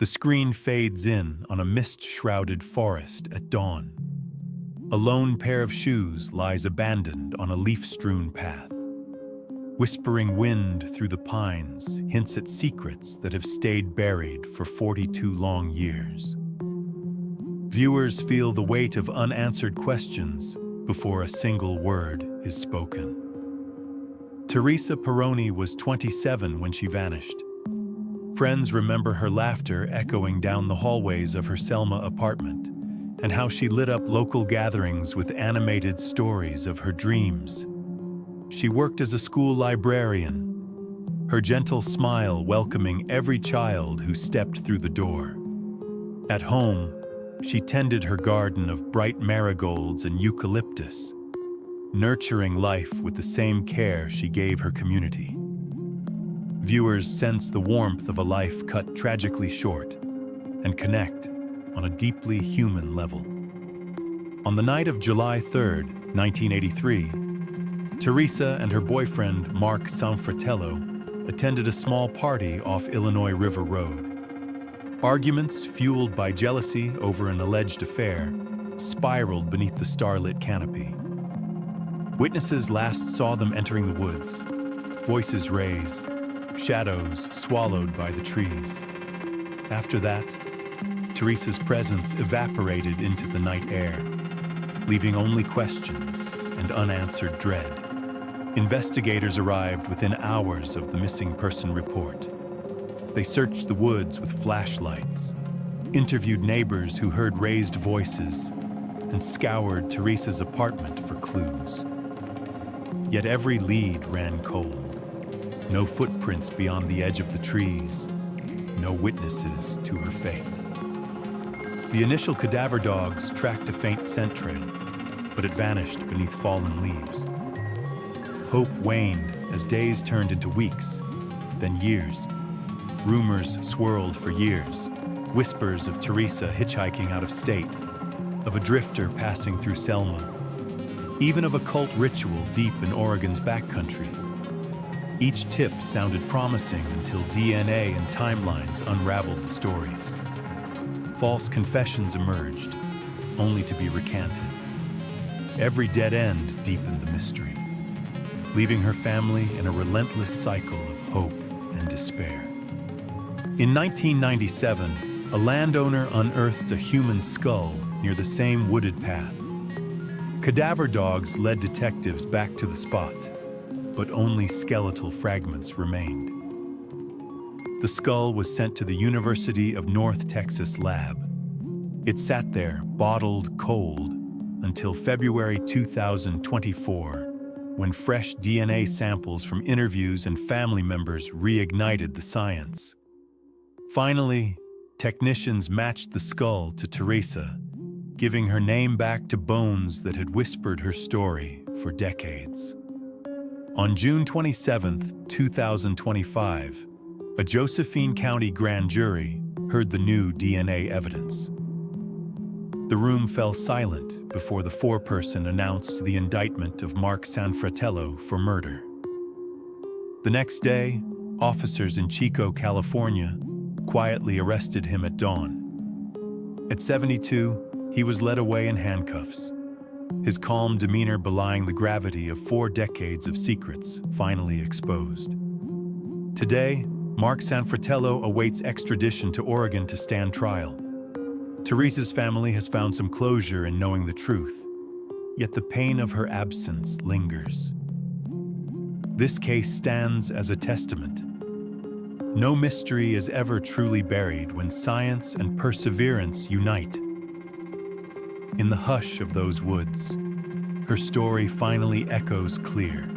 The screen fades in on a mist-shrouded forest at dawn. A lone pair of shoes lies abandoned on a leaf-strewn path. Whispering wind through the pines hints at secrets that have stayed buried for 42 long years. Viewers feel the weight of unanswered questions before a single word is spoken. Teresa Peroni was 27 when she vanished. Friends remember her laughter echoing down the hallways of her Selma apartment, and how she lit up local gatherings with animated stories of her dreams. She worked as a school librarian, her gentle smile welcoming every child who stepped through the door. At home, she tended her garden of bright marigolds and eucalyptus, nurturing life with the same care she gave her community. Viewers sense the warmth of a life cut tragically short and connect on a deeply human level. On the night of July 3, 1983, Teresa and her boyfriend, Mark Sanfratello, attended a small party off Illinois River Road. Arguments, fueled by jealousy over an alleged affair, spiraled beneath the starlit canopy. Witnesses last saw them entering the woods, voices raised, shadows swallowed by the trees. After that, Teresa's presence evaporated into the night air, leaving only questions and unanswered dread. Investigators arrived within hours of the missing person report. They searched the woods with flashlights, interviewed neighbors who heard raised voices, and scoured Teresa's apartment for clues. Yet every lead ran cold. No footprints beyond the edge of the trees, no witnesses to her fate. The initial cadaver dogs tracked a faint scent trail, but it vanished beneath fallen leaves. Hope waned as days turned into weeks, then years. Rumors swirled for years, whispers of Teresa hitchhiking out of state, of a drifter passing through Selma, even of a cult ritual deep in Oregon's backcountry. Each tip sounded promising until DNA and timelines unraveled the stories. False confessions emerged, only to be recanted. Every dead end deepened the mystery, leaving her family in a relentless cycle of hope and despair. In 1997, a landowner unearthed a human skull near the same wooded path. Cadaver dogs led detectives back to the spot, but only skeletal fragments remained. The skull was sent to the University of North Texas lab. It sat there, bottled cold, until February 2024, when fresh DNA samples from interviews and family members reignited the science. Finally, technicians matched the skull to Teresa, giving her name back to bones that had whispered her story for decades. On June 27, 2025, a Josephine County grand jury heard the new DNA evidence. The room fell silent before the foreperson announced the indictment of Mark Sanfratello for murder. The next day, officers in Chico, California, quietly arrested him at dawn. At 72, he was led away in handcuffs, his calm demeanor belying the gravity of 4 decades of secrets finally exposed. Today, Mark Sanfratello awaits extradition to Oregon to stand trial. Teresa's family has found some closure in knowing the truth, yet the pain of her absence lingers. This case stands as a testament. No mystery is ever truly buried when science and perseverance unite. In the hush of those woods, her story finally echoes clear.